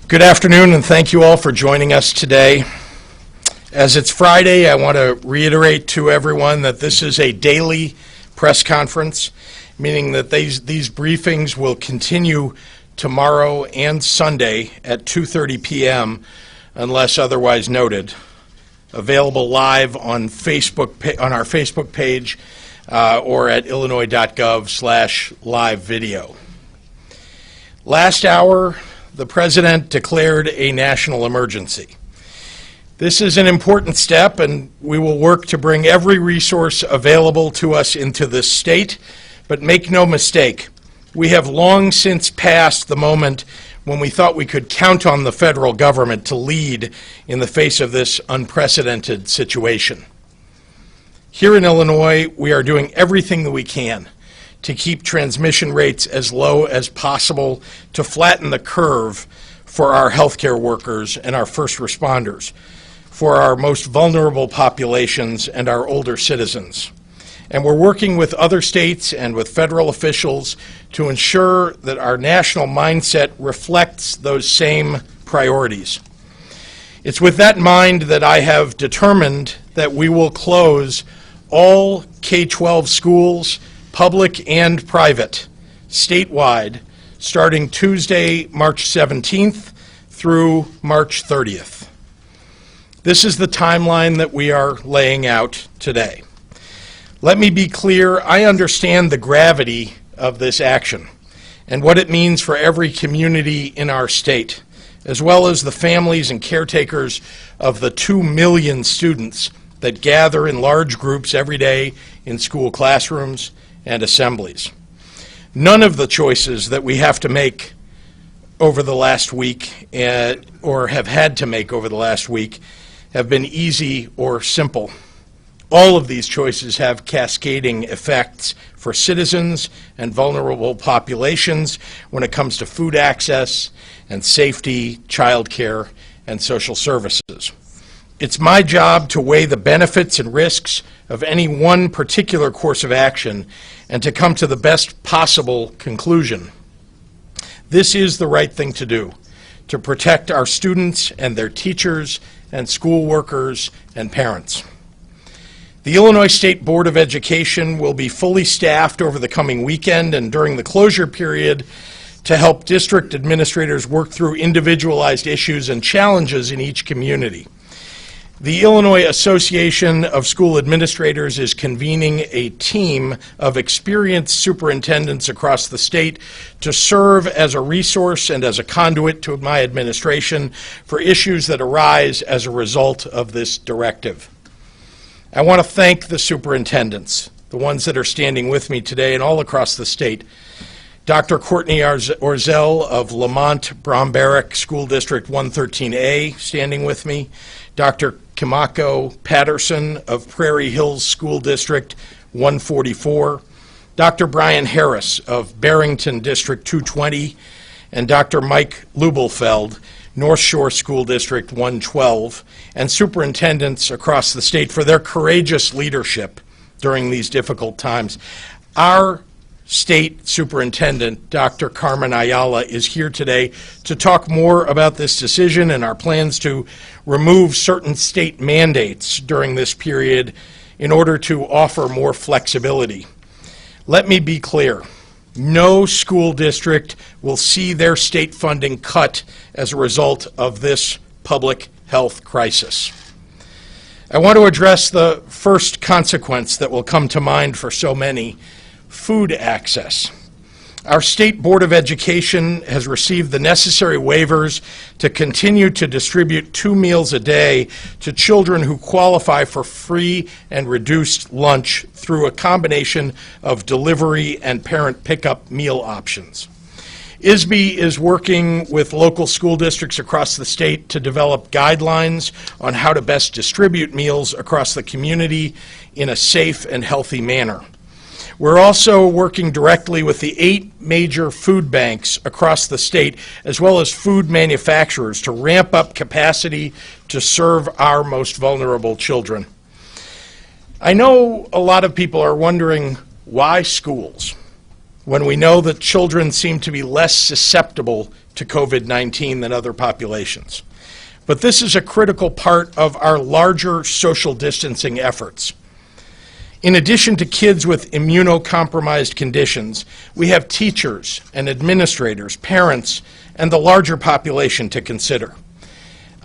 Good afternoon, and thank you all for joining us today. As it's Friday, I want to reiterate to everyone that this is a daily press conference, meaning that these briefings will continue tomorrow and Sunday at 2:30 p.m. unless otherwise noted. Available live on Facebook on our Facebook page or at illinois.gov/live video. Last hour, the President declared a national emergency. This is an important step, and we will work to bring every resource available to us into this state. But make no mistake, we have long since passed the moment when we thought we could count on the federal government to lead in the face of this unprecedented situation. Here in Illinois, we are doing everything that we can to keep transmission rates as low as possible, to flatten the curve for our healthcare workers and our first responders, for our most vulnerable populations and our older citizens. And we're working with other states and with federal officials to ensure that our national mindset reflects those same priorities. It's with that in mind that I have determined that we will close all K-12 schools, public and private, statewide, starting Tuesday, March 17th through March 30th. This is the timeline that we are laying out today. Let me be clear, I understand the gravity of this action and what it means for every community in our state, as well as the families and caretakers of the 2 million students that gather in large groups every day in school classrooms and assemblies. None of the choices that we have to make over the last week, or have had to make over the last week, have been easy or simple. All of these choices have cascading effects for citizens and vulnerable populations when it comes to food access and safety, childcare, and social services. It's my job to weigh the benefits and risks of any one particular course of action and to come to the best possible conclusion. This is the right thing to do, to protect our students and their teachers and school workers and parents. The Illinois State Board of Education will be fully staffed over the coming weekend and during the closure period to help district administrators work through individualized issues and challenges in each community. The Illinois Association of School Administrators is convening a team of experienced superintendents across the state to serve as a resource and as a conduit to my administration for issues that arise as a result of this directive. I want to thank the superintendents, the ones that are standing with me today and all across the state. Dr. Courtney Orzel of Lamont Brombarrack School District 113A, standing with me. Dr. Kimako Patterson of Prairie Hills School District 144. Dr. Brian Harris of Barrington District 220. And Dr. Mike Lubelfeld, North Shore School District 112, and superintendents across the state for their courageous leadership during these difficult times. Our State Superintendent, Dr. Carmen Ayala, is here today to talk more about this decision and our plans to remove certain state mandates during this period in order to offer more flexibility. Let me be clear. No school district will see their state funding cut as a result of this public health crisis. I want to address the first consequence that will come to mind for so many: food access. Our State Board of Education has received the necessary waivers to continue to distribute 2 meals a day to children who qualify for free and reduced lunch through a combination of delivery and parent pickup meal options. ISB is working with local school districts across the state to develop guidelines on how to best distribute meals across the community in a safe and healthy manner. We're also working directly with the 8 major food banks across the state, as well as food manufacturers, to ramp up capacity to serve our most vulnerable children. I know a lot of people are wondering, why schools, when we know that children seem to be less susceptible to COVID-19 than other populations. But this is a critical part of our larger social distancing efforts. In addition to kids with immunocompromised conditions, we have teachers and administrators, parents, and the larger population to consider.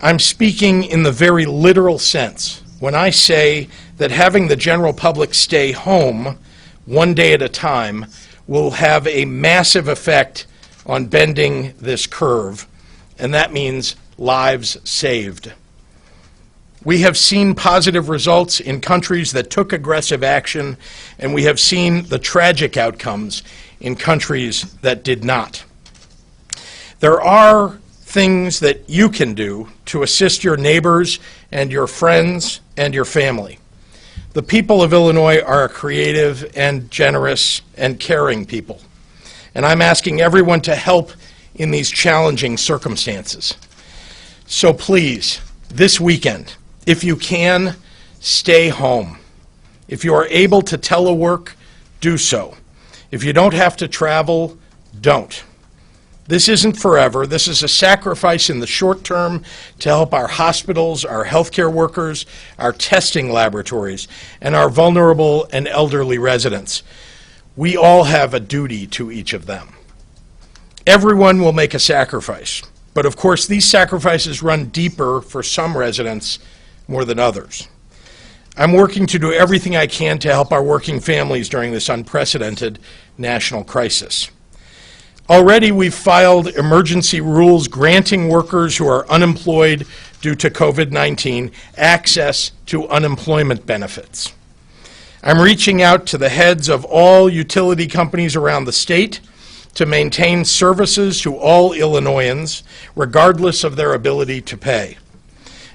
I'm speaking in the very literal sense when I say that having the general public stay home one day at a time will have a massive effect on bending this curve, and that means lives saved. We have seen positive results in countries that took aggressive action, and we have seen the tragic outcomes in countries that did not. There are things that you can do to assist your neighbors and your friends and your family. The people of Illinois are a creative and generous and caring people, and I'm asking everyone to help in these challenging circumstances. So please, this weekend, if you can, stay home. If you are able to telework, do so. If you don't have to travel, don't. This isn't forever. This is a sacrifice in the short term to help our hospitals, our healthcare workers, our testing laboratories, and our vulnerable and elderly residents. We all have a duty to each of them. Everyone will make a sacrifice, but of course these sacrifices run deeper for some residents more than others. I'm working to do everything I can to help our working families during this unprecedented national crisis. Already we've filed emergency rules granting workers who are unemployed due to COVID-19 access to unemployment benefits. I'm reaching out to the heads of all utility companies around the state to maintain services to all Illinoisans, regardless of their ability to pay.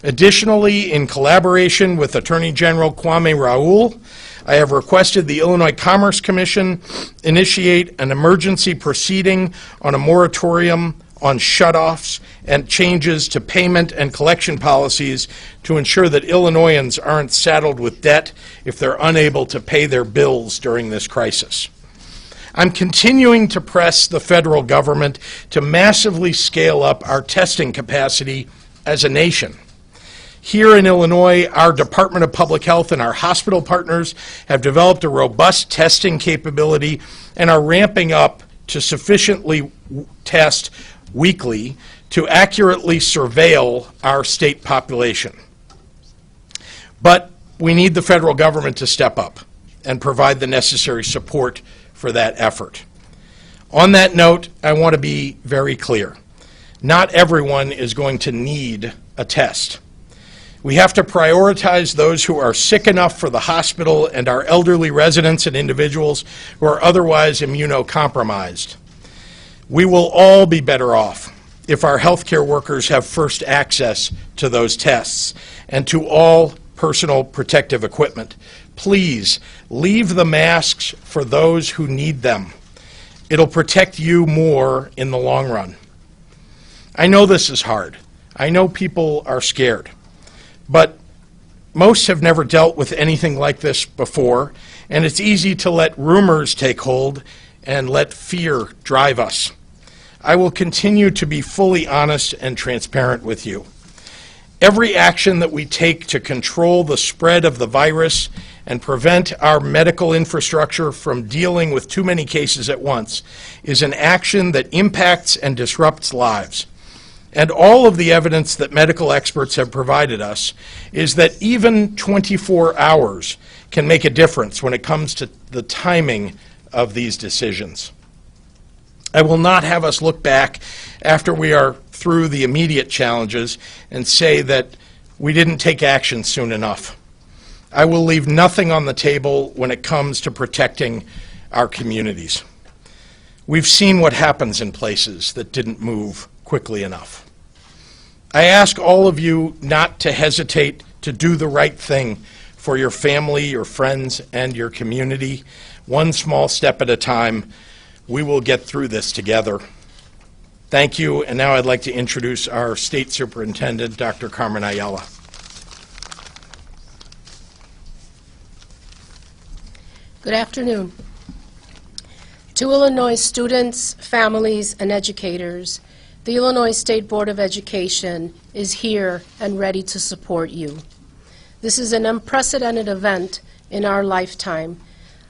Additionally, in collaboration with Attorney General Kwame Raoul, I have requested the Illinois Commerce Commission initiate an emergency proceeding on a moratorium on shutoffs and changes to payment and collection policies to ensure that Illinoisans aren't saddled with debt if they're unable to pay their bills during this crisis. I'm continuing to press the federal government to massively scale up our testing capacity as a nation. Here in Illinois, our Department of Public Health and our hospital partners have developed a robust testing capability and are ramping up to sufficiently test weekly to accurately surveil our state population. But we need the federal government to step up and provide the necessary support for that effort. On that note, I want to be very clear. Not everyone is going to need a test. We have to prioritize those who are sick enough for the hospital and our elderly residents and individuals who are otherwise immunocompromised. We will all be better off if our healthcare workers have first access to those tests and to all personal protective equipment. Please leave the masks for those who need them. It'll protect you more in the long run. I know this is hard. I know people are scared. But most have never dealt with anything like this before, and it's easy to let rumors take hold and let fear drive us. I will continue to be fully honest and transparent with you. Every action that we take to control the spread of the virus and prevent our medical infrastructure from dealing with too many cases at once is an action that impacts and disrupts lives. And all of the evidence that medical experts have provided us is that even 24 hours can make a difference when it comes to the timing of these decisions. I will not have us look back after we are through the immediate challenges and say that we didn't take action soon enough. I will leave nothing on the table when it comes to protecting our communities. We've seen what happens in places that didn't move quickly enough. I ask all of you not to hesitate to do the right thing for your family, your friends, and your community. One small step at a time. We will get through this together. Thank you, and now I'd like to introduce our State Superintendent, Dr. Carmen Ayala. Good afternoon. To Illinois students, families, and educators, The Illinois State Board of Education is here and ready to support you. This is an unprecedented event in our lifetime.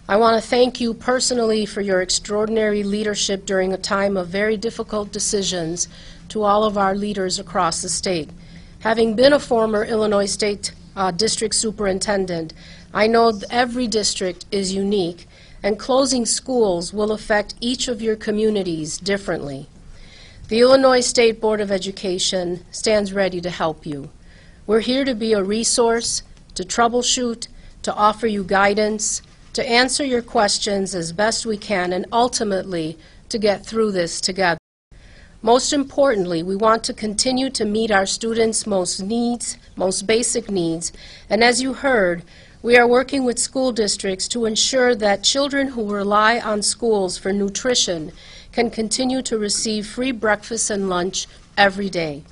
I want to thank you personally for your extraordinary leadership during a time of very difficult decisions to all of our leaders across the state. Having been a former Illinois State District Superintendent, I know every district is unique, and closing schools will affect each of your communities differently. The Illinois State Board of Education stands ready to help you. We're here to be a resource, to troubleshoot, to offer you guidance, to answer your questions as best we can, and ultimately to get through this together. Most importantly, we want to continue to meet our students' most basic needs, and as you heard, we are working with school districts to ensure that children who rely on schools for nutrition can continue to receive free breakfast and lunch every day.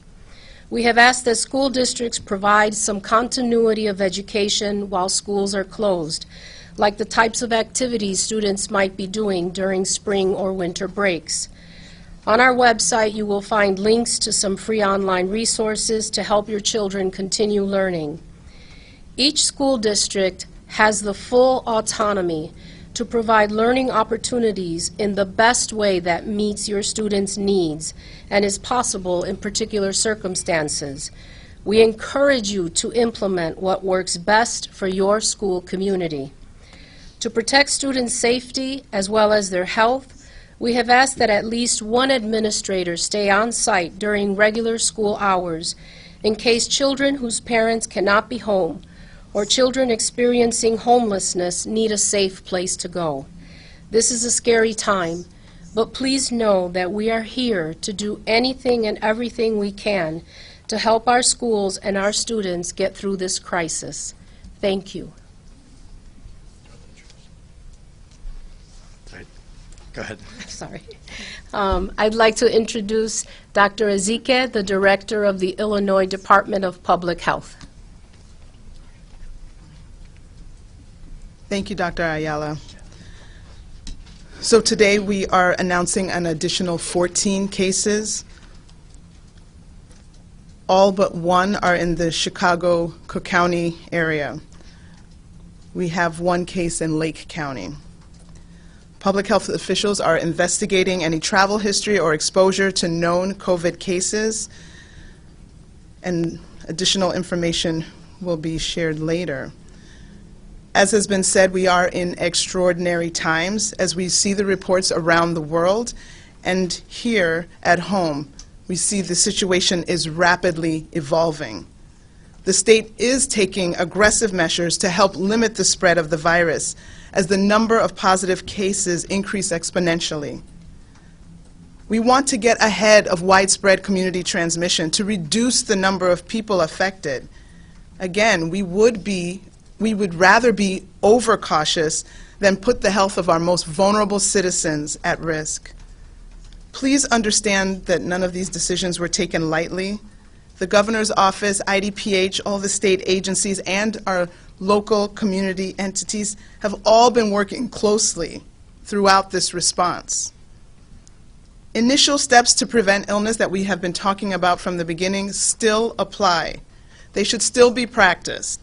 We have asked that school districts provide some continuity of education while schools are closed, like the types of activities students might be doing during spring or winter breaks. On our website, you will find links to some free online resources to help your children continue learning. Each school district has the full autonomy to provide learning opportunities in the best way that meets your students' needs and is possible in particular circumstances. We encourage you to implement what works best for your school community. To protect students' safety as well as their health, we have asked that at least one administrator stay on site during regular school hours in case children whose parents cannot be home or children experiencing homelessness need a safe place to go. This is a scary time, but please know that we are here to do anything and everything we can to help our schools and our students get through this crisis. Thank you. Go ahead. Sorry. I'd like to introduce Dr. Ezike, the Director of the Illinois Department of Public Health. Thank you, Dr. Ayala. So today we are announcing an additional 14 cases. All but one are in the Chicago-Cook County area. We have one case in Lake County. Public health officials are investigating any travel history or exposure to known COVID cases, and additional information will be shared later. As has been said, we are in extraordinary times as we see the reports around the world, and here at home, we see the situation is rapidly evolving. The state is taking aggressive measures to help limit the spread of the virus as the number of positive cases increase exponentially. We want to get ahead of widespread community transmission to reduce the number of people affected. Again, we would rather be overcautious than put the health of our most vulnerable citizens at risk. Please understand that none of these decisions were taken lightly. The governor's office, IDPH, all the state agencies, and our local community entities have all been working closely throughout this response. Initial steps to prevent illness that we have been talking about from the beginning still apply. They should still be practiced.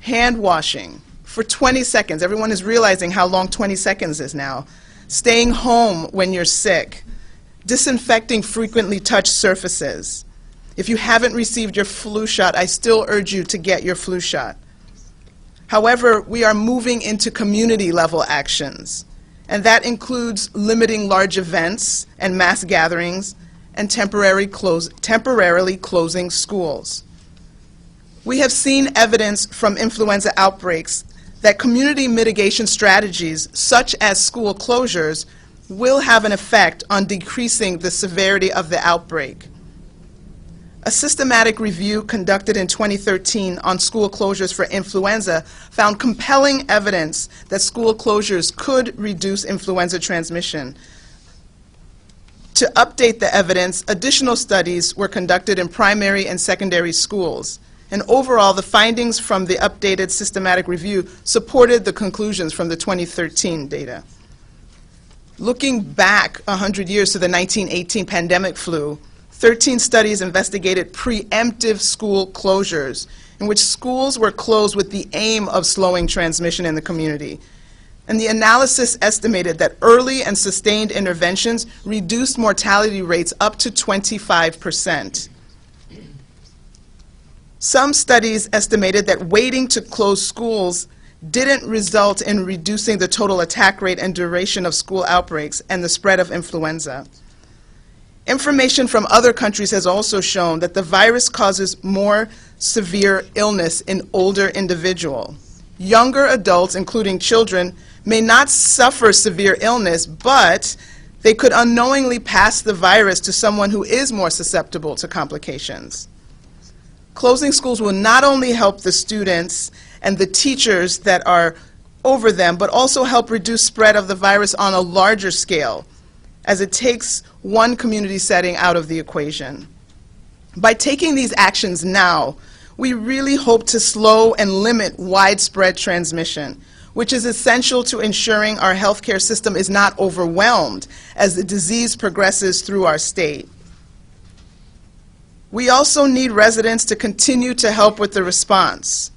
Hand washing for 20 seconds. Everyone is realizing how long 20 seconds is now. Staying home when you're sick. Disinfecting frequently touched surfaces. If you haven't received your flu shot, I still urge you to get your flu shot. However, we are moving into community-level actions, and that includes limiting large events and mass gatherings and temporarily closing schools. We have seen evidence from influenza outbreaks that community mitigation strategies, such as school closures, will have an effect on decreasing the severity of the outbreak. A systematic review conducted in 2013 on school closures for influenza found compelling evidence that school closures could reduce influenza transmission. To update the evidence, additional studies were conducted in primary and secondary schools. And overall, the findings from the updated systematic review supported the conclusions from the 2013 data. Looking back 100 years to the 1918 pandemic flu, 13 studies investigated preemptive school closures, in which schools were closed with the aim of slowing transmission in the community. And the analysis estimated that early and sustained interventions reduced mortality rates up to 25%. Some studies estimated that waiting to close schools didn't result in reducing the total attack rate and duration of school outbreaks and the spread of influenza. Information from other countries has also shown that the virus causes more severe illness in older individuals. Younger adults, including children, may not suffer severe illness, but they could unknowingly pass the virus to someone who is more susceptible to complications. Closing schools will not only help the students and the teachers that are over them, but also help reduce spread of the virus on a larger scale, as it takes one community setting out of the equation. By taking these actions now, we really hope to slow and limit widespread transmission, which is essential to ensuring our healthcare system is not overwhelmed as the disease progresses through our state. We also need residents to continue to help with the response.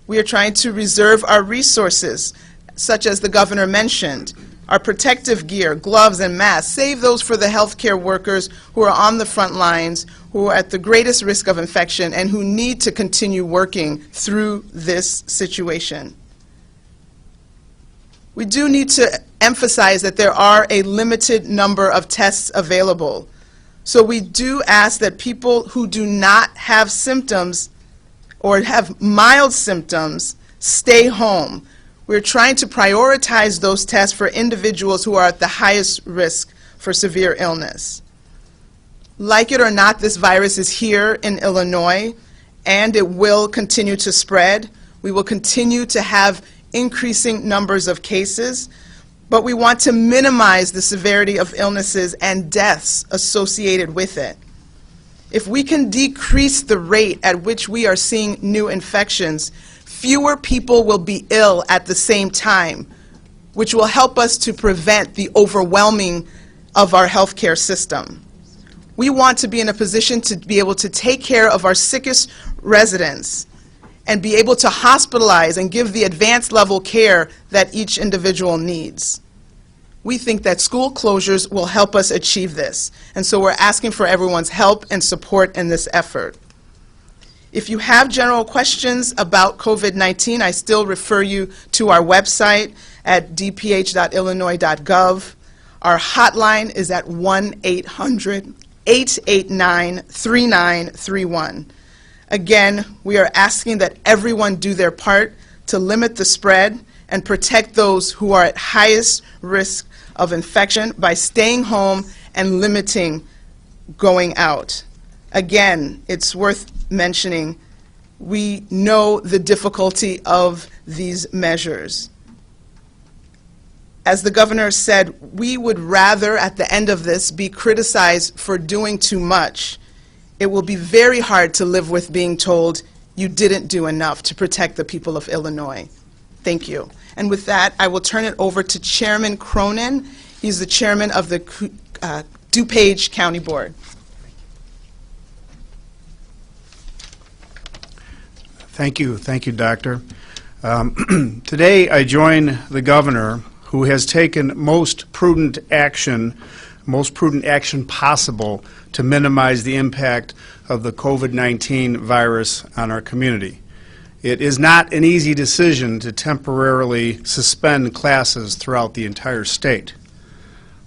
We are trying to reserve our resources, such as the governor mentioned, our protective gear, gloves, and masks. Save those for the healthcare workers who are on the front lines, who are at the greatest risk of infection, and who need to continue working through this situation. We do need to emphasize that there are a limited number of tests available. So we do ask that people who do not have symptoms or have mild symptoms stay home. We're trying to prioritize those tests for individuals who are at the highest risk for severe illness. Like it or not, this virus is here in Illinois, and it will continue to spread. We will continue to have increasing numbers of cases, but we want to minimize the severity of illnesses and deaths associated with it. If we can decrease the rate at which we are seeing new infections, fewer people will be ill at the same time, which will help us to prevent the overwhelming of our healthcare system. We want to be in a position to be able to take care of our sickest residents and be able to hospitalize and give the advanced level care that each individual needs. We think that school closures will help us achieve this, and so we're asking for everyone's help and support in this effort. If you have general questions about COVID-19, I still refer you to our website at dph.illinois.gov. Our hotline is at 1-800-889-3931. Again, we are asking that everyone do their part to limit the spread and protect those who are at highest risk of infection by staying home and limiting going out. Again, it's worth mentioning, we know the difficulty of these measures. As the governor said, we would rather at the end of this be criticized for doing too much. It will be very hard to live with being told you didn't do enough to protect the people of Illinois. Thank you. And with that, I will turn it over to Chairman Cronin. He's the chairman of the DuPage County Board. Thank you, Doctor. Today I join the governor, who has taken most prudent action possible to minimize the impact of the COVID-19 virus on our community. It is not an easy decision to temporarily suspend classes throughout the entire state.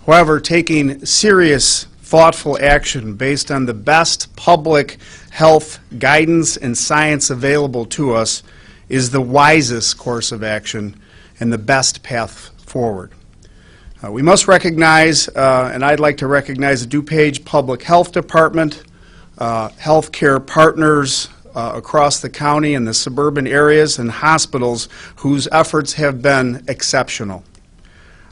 However, taking serious, thoughtful action based on the best public health guidance and science available to us is the wisest course of action and the best path forward. We must recognize, and I'd like to recognize the DuPage Public Health Department, healthcare partners across the county and the suburban areas, and hospitals whose efforts have been exceptional.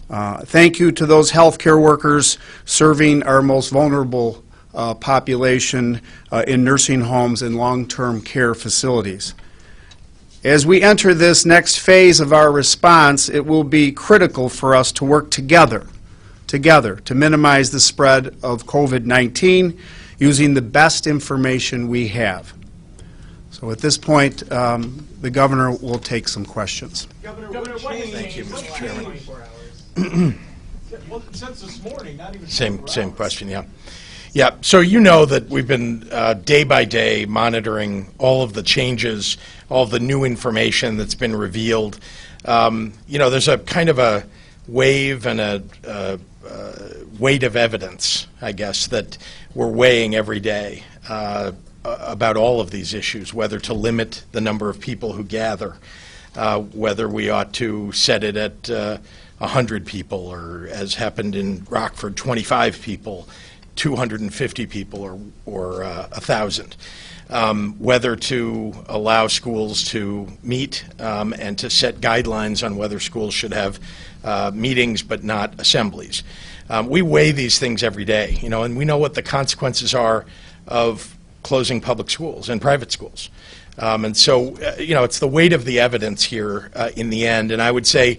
Thank you to those healthcare workers serving our most vulnerable population in nursing homes and long-term care facilities. As we enter this next phase of our response, it will be critical for us to work together to minimize the spread of COVID-19 using the best information we have. So at this point, the governor will take some questions. Governor, what has Thank you, changed? Mr. What Chairman. changed? 24 hours? Well, since this morning, not even 24 Same hours. question, yeah. Yeah, so you know that we've been day by day monitoring all of the changes, all of the new information that's been revealed. There's a kind of a wave and a weight of evidence, I guess, that we're weighing every day about all of these issues, whether to limit the number of people who gather, whether we ought to set it at 100 people, or as happened in Rockford, 25 people, 250 people, or 1,000. Whether to allow schools to meet and to set guidelines on whether schools should have meetings but not assemblies. We weigh these things every day, and we know what the consequences are of closing public schools and private schools. And so, it's the weight of the evidence here in the end. And I would say,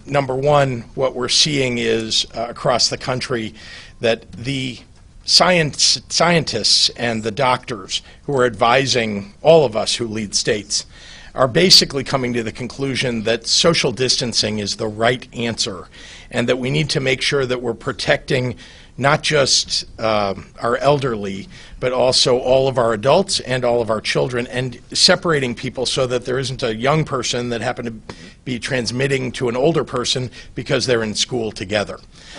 number one, what we're seeing is across the country that the scientists and the doctors who are advising all of us who lead states are basically coming to the conclusion that social distancing is the right answer, and that we need to make sure that we're protecting not just our elderly, but also all of our adults and all of our children, and separating people so that there isn't a young person that happened to be transmitting to an older person because they're in school together.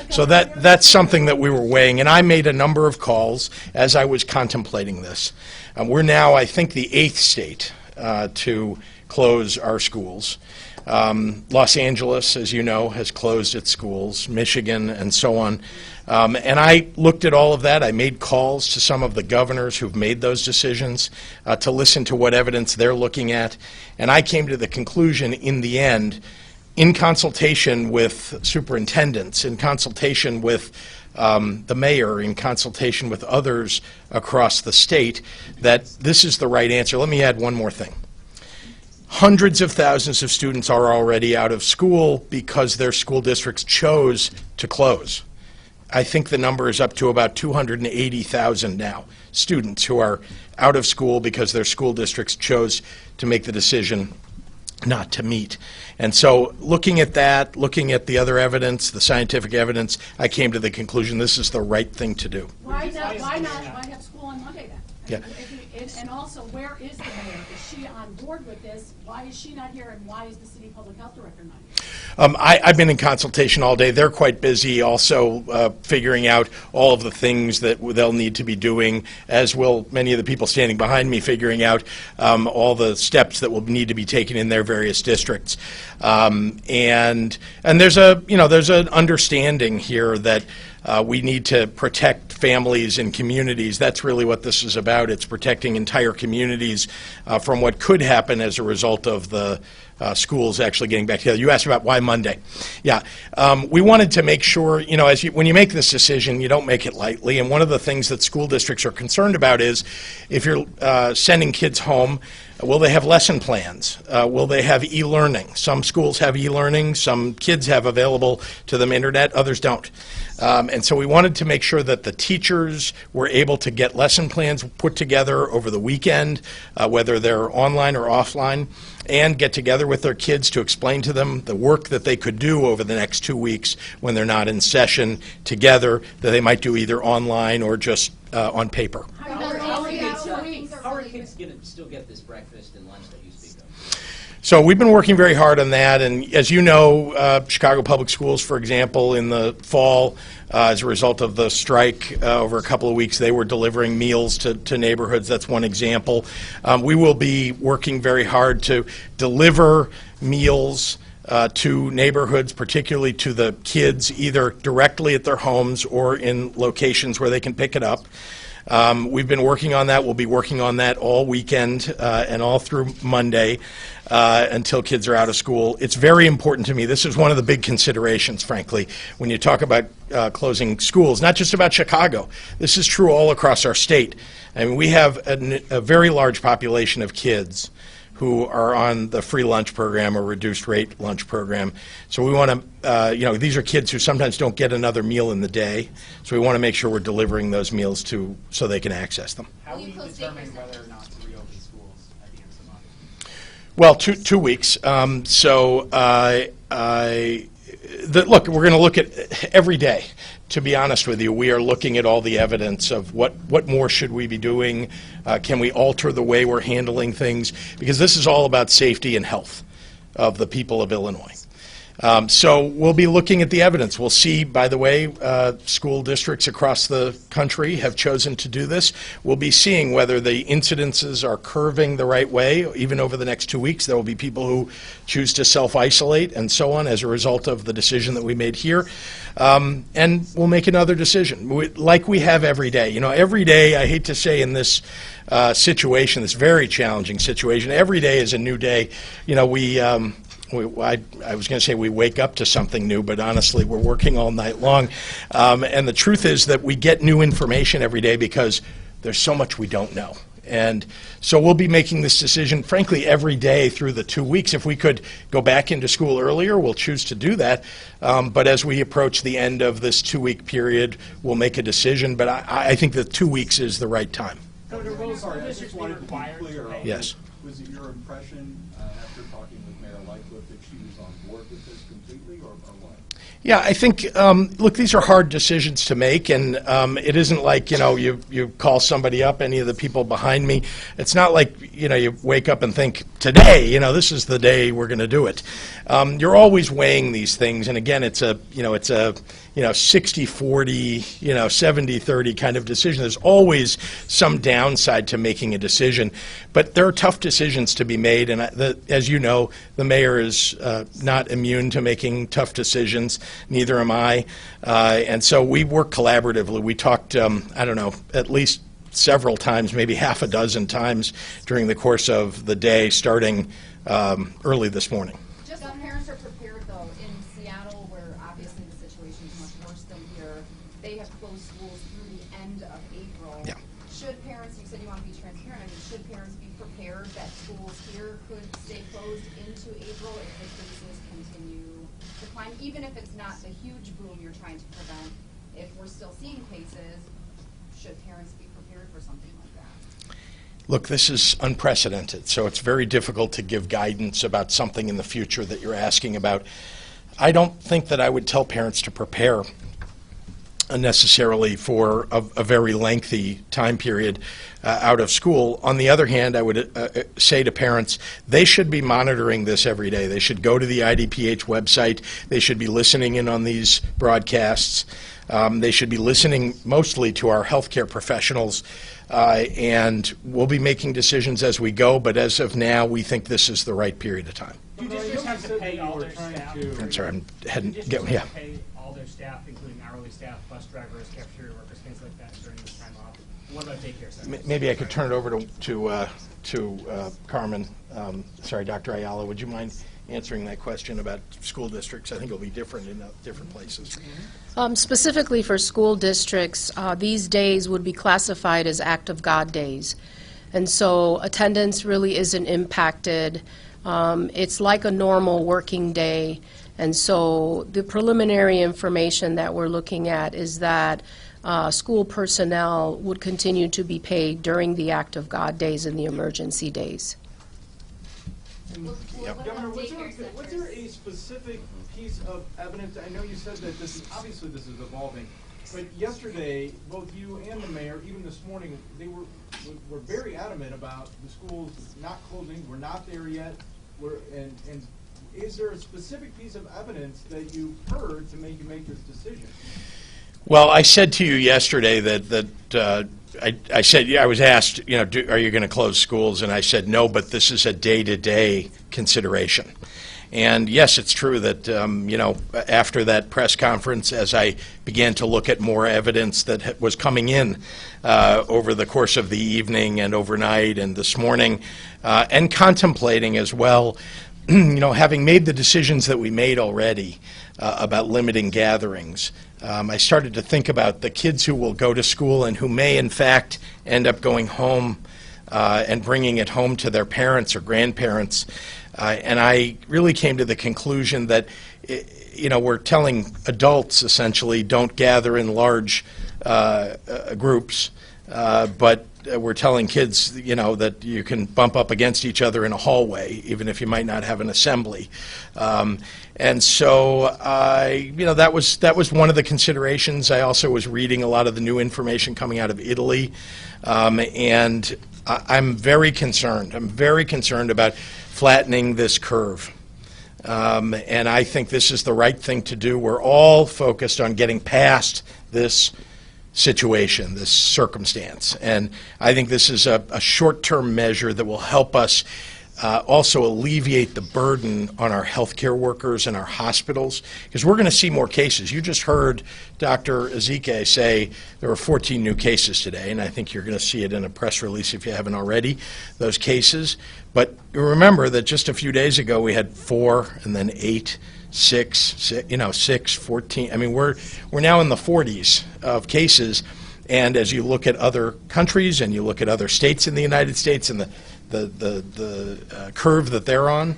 So that's something that we were weighing, and I made a number of calls as I was contemplating this. We're now, I think, the 8th state to close our schools. Los Angeles, as you know, has closed its schools, Michigan, and so on. And I looked at all of that. I made calls to some of the governors who've made those decisions to listen to what evidence they're looking at. And I came to the conclusion in the end, in consultation with superintendents, in consultation with the mayor, in consultation with others across the state, that this is the right answer. Let me add one more thing. Hundreds of thousands of students are already out of school because their school districts chose to close. I think the number is up to about 280,000 now, students who are out of school because their school districts chose to make the decision not to meet. And so looking at that, looking at the other evidence, the scientific evidence, I came to the conclusion this is the right thing to do. Why have school on Monday then? Yeah. And also, where is the mayor? Is she on board with this? Why is she not here, and why is the city public health director not here? I've been in consultation all day. They're quite busy also figuring out all of the things that they'll need to be doing, as will many of the people standing behind me figuring out all the steps that will need to be taken in their various districts. And there's an understanding here that we need to protect families and communities. That's really what this is about. It's protecting entire communities from what could happen as a result of the schools actually getting back together. You asked about why Monday. Yeah, we wanted to make sure, when you make this decision, you don't make it lightly. And one of the things that school districts are concerned about is if you're sending kids home, will they have lesson plans? Will they have e-learning? Some schools have e-learning. Some kids have available to them internet. Others don't. And so we wanted to make sure that the teachers were able to get lesson plans put together over the weekend, whether they're online or offline, and get together with their kids to explain to them the work that they could do over the next 2 weeks when they're not in session together, that they might do either online or just on paper. How are kids going to still get this breakfast and lunch that you speak of? So we've been working very hard on that, and as you know, Chicago Public Schools, for example, in the fall, as a result of the strike over a couple of weeks, they were delivering meals to neighborhoods. That's one example. We will be working very hard to deliver meals to neighborhoods, particularly to the kids, either directly at their homes or in locations where they can pick it up. We've been working on that. We'll be working on that all weekend and all through Monday until kids are out of school. It's very important to me. This is one of the big considerations, frankly, when you talk about closing schools, not just about Chicago. This is true all across our state. I mean, we have a very large population of kids who are on the free lunch program or reduced rate lunch program. So we want to, these are kids who sometimes don't get another meal in the day, so we want to make sure we're delivering those meals so they can access them. How will you determine whether or not to reopen schools at the end of the month? Well, 2 weeks. Look, we're going to look at every day. To be honest with you, we are looking at all the evidence of what more should we be doing. Can we alter the way we're handling things? Because this is all about safety and health of the people of Illinois. So we'll be looking at the evidence. We'll see, by the way, school districts across the country have chosen to do this. We'll be seeing whether the incidences are curving the right way. Even over the next 2 weeks, there will be people who choose to self-isolate and so on as a result of the decision that we made here. And we'll make another decision, like we have every day. Every day, I hate to say in this situation, this very challenging situation, every day is a new day. I was going to say we wake up to something new, but honestly, we're working all night long. And the truth is that we get new information every day because there's so much we don't know. And so we'll be making this decision, frankly, every day through the 2 weeks. If we could go back into school earlier, we'll choose to do that. But as we approach the end of this 2-week period, we'll make a decision. But I think that 2 weeks is the right time. Senator Rose, I just wanted to be clear. Yes. Was it your impression after talking with Mayor Lightfoot that she was on board with this completely, or what? Yeah, I think, look, these are hard decisions to make, and it isn't like, you call somebody up, any of the people behind me. It's not like, you wake up and think, today, this is the day we're going to do it. You're always weighing these things, and again, it's a 60-40, 70-30 kind of decision. There's always some downside to making a decision, but there are tough decisions to be made, and as you know, the mayor is not immune to making tough decisions. Neither am I, and so we work collaboratively. We talked, at least several times, maybe half a dozen times during the course of the day, starting early this morning. Just so parents are prepared, though, in Seattle, where obviously the situation is much worse than here, they have closed schools through the end of April. Yeah. Should parents, you said you want to be transparent, should parents be prepared that schools here could stay closed into April if the cases continue to climb, even if it's not the huge boom you're trying to prevent? If we're still seeing cases, should parents be prepared for something like that? Look, this is unprecedented, so it's very difficult to give guidance about something in the future that you're asking about. I don't think that I would tell parents to prepare necessarily for a very lengthy time period out of school. On the other hand, I would say to parents, they should be monitoring this every day. They should go to the IDPH website. They should be listening in on these broadcasts. They should be listening mostly to our healthcare professionals, and we'll be making decisions as we go, but as of now, we think this is the right period of time. Do districts have to pay all their staff? I'm sorry, I'm heading, Do districts yeah. have to pay all their staff, including hourly staff, bus drivers, cafeteria workers, things like that during this time off? What about daycare centers? Maybe I could turn it over to Carmen. Sorry, Dr. Ayala, would you mind answering that question about school districts? I think it'll be different in different places. Specifically for school districts, these days would be classified as Act of God days. And so attendance really isn't impacted. It's like a normal working day. And so the preliminary information that we're looking at is that school personnel would continue to be paid during the Act of God days and the emergency days. Governor, was there a specific piece of evidence? I know you said that this is evolving, but yesterday, both you and the mayor, even this morning, they were very adamant about the schools not closing. We're not there yet. And is there a specific piece of evidence that you heard to make you make this decision? Well, I said to you yesterday that I said, I was asked, are you going to close schools? And I said, no, but this is a day-to-day consideration. And yes, it's true that, after that press conference, as I began to look at more evidence that was coming in over the course of the evening and overnight and this morning, and contemplating as well, having made the decisions that we made already about limiting gatherings, I started to think about the kids who will go to school and who may, in fact, end up going home and bringing it home to their parents or grandparents. And I really came to the conclusion that, we're telling adults essentially don't gather in large groups, but we're telling kids, that you can bump up against each other in a hallway, even if you might not have an assembly. And so, that was one of the considerations. I also was reading a lot of the new information coming out of Italy, and I'm very concerned. I'm very concerned about flattening this curve. And I think this is the right thing to do. We're all focused on getting past this situation, this circumstance. And I think this is a short-term measure that will help us also alleviate the burden on our healthcare workers and our hospitals, because we're going to see more cases. You just heard Dr. Ezike say there were 14 new cases today, and I think you're going to see it in a press release if you haven't already, those cases. But remember that just a few days ago we had 4 and then 8, 6, 14. I mean, we're now in the 40s of cases, and as you look at other countries and you look at other states in the United States and the curve that they're on,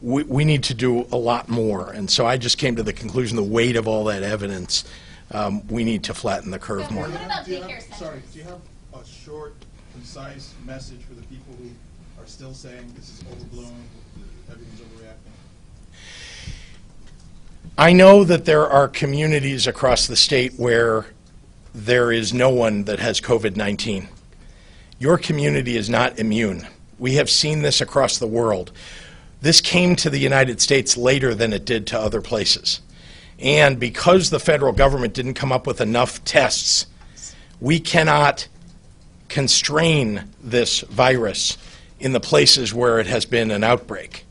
we need to do a lot more. And so I just came to the conclusion, the weight of all that evidence, we need to flatten the curve more. What about daycare centers? Sorry, do you have a short, concise message for the people who are still saying this is overblown, everything's overreacting? I know that there are communities across the state where there is no one that has COVID-19. Your community is not immune. We have seen this across the world. This came to the United States later than it did to other places. And because the federal government didn't come up with enough tests, we cannot constrain this virus in the places where it has been an outbreak.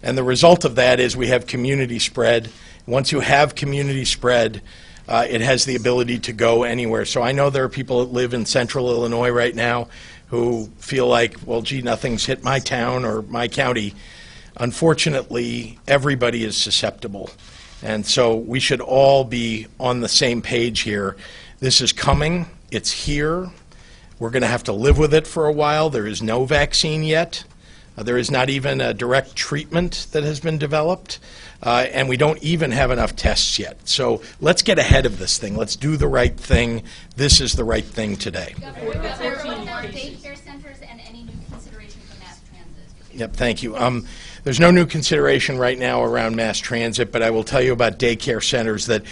And the result of that is we have community spread. Once you have community spread, it has the ability to go anywhere. So I know there are people that live in central Illinois right now who feel like, well, gee, nothing's hit my town or my county. Unfortunately, everybody is susceptible. And so we should all be on the same page here. This is coming. It's here. We're going to have to live with it for a while. There is no vaccine yet. There is not even a direct treatment that has been developed. And we don't even have enough tests yet. So let's get ahead of this thing. Let's do the right thing. This is the right thing today. Daycare centers and any new consideration for mass transit. Yep, thank you. There's no new consideration right now around mass transit, but I will tell you about daycare centers that,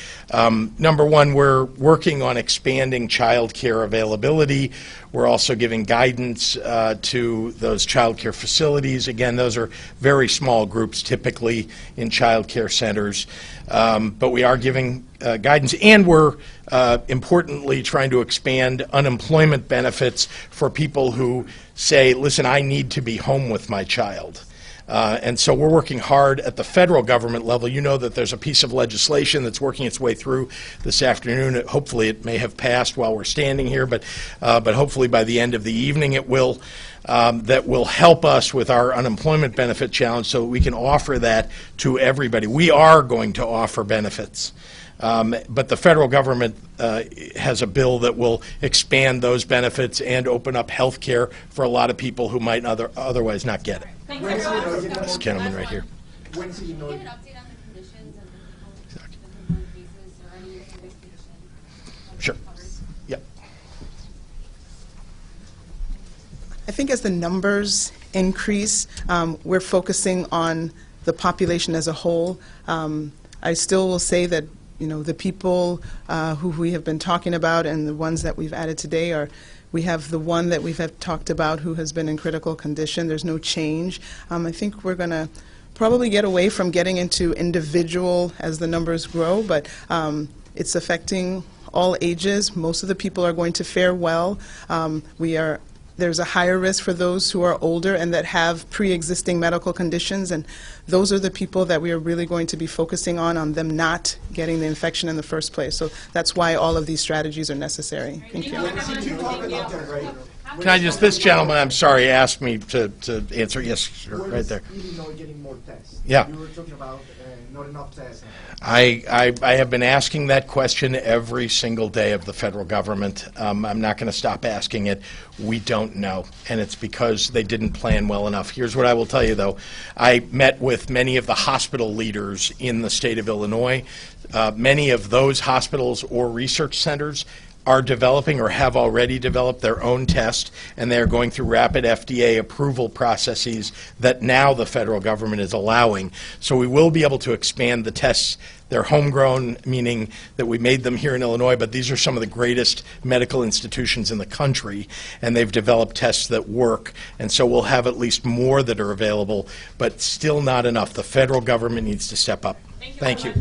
number one, we're working on expanding child care availability. We're also giving guidance to those child care facilities. Again, those are very small groups typically in child care centers, but we are giving guidance, and we're importantly trying to expand unemployment benefits for people who say, listen, I need to be home with my child. And so we're working hard at the federal government level. You know that there's a piece of legislation that's working its way through this afternoon. Hopefully it may have passed while we're standing here, but hopefully by the end of the evening it will. That will help us with our unemployment benefit challenge so we can offer that to everybody. We are going to offer benefits. But the federal government has a bill that will expand those benefits and open up health care for a lot of people who might otherwise not get it. This gentleman right here. When do you know? Give an update on the conditions of the confirmed cases or any investigation? Sure. Yep. I think as the numbers increase, we're focusing on the population as a whole. I still will say that the people who we have been talking about and the ones that we've added today are, we have the one that we've talked about who has been in critical condition. There's no change. I think we're going to probably get away from getting into individual as the numbers grow, but it's affecting all ages. Most of the people are going to fare well. There's a higher risk for those who are older and that have pre-existing medical conditions, and those are the people that we are really going to be focusing on them not getting the infection in the first place. So that's why all of these strategies are necessary. Thank you. How Can I just, this gentleman, I'm sorry, asked me to answer. Yes, sir, Where right is there. Illinois getting more tests? Yeah. You were talking about not enough tests. I have been asking that question every single day of the federal government. I'm not going to stop asking it. We don't know, and it's because they didn't plan well enough. Here's what I will tell you, though. I met with many of the hospital leaders in the state of Illinois. Many of those hospitals or research centers are developing or have already developed their own test, and they are going through rapid FDA approval processes that now the federal government is allowing. So we will be able to expand the tests. They're homegrown, meaning that we made them here in Illinois, but these are some of the greatest medical institutions in the country, and they've developed tests that work. And so we'll have at least more that are available, but still not enough. The federal government needs to step up. Thank you.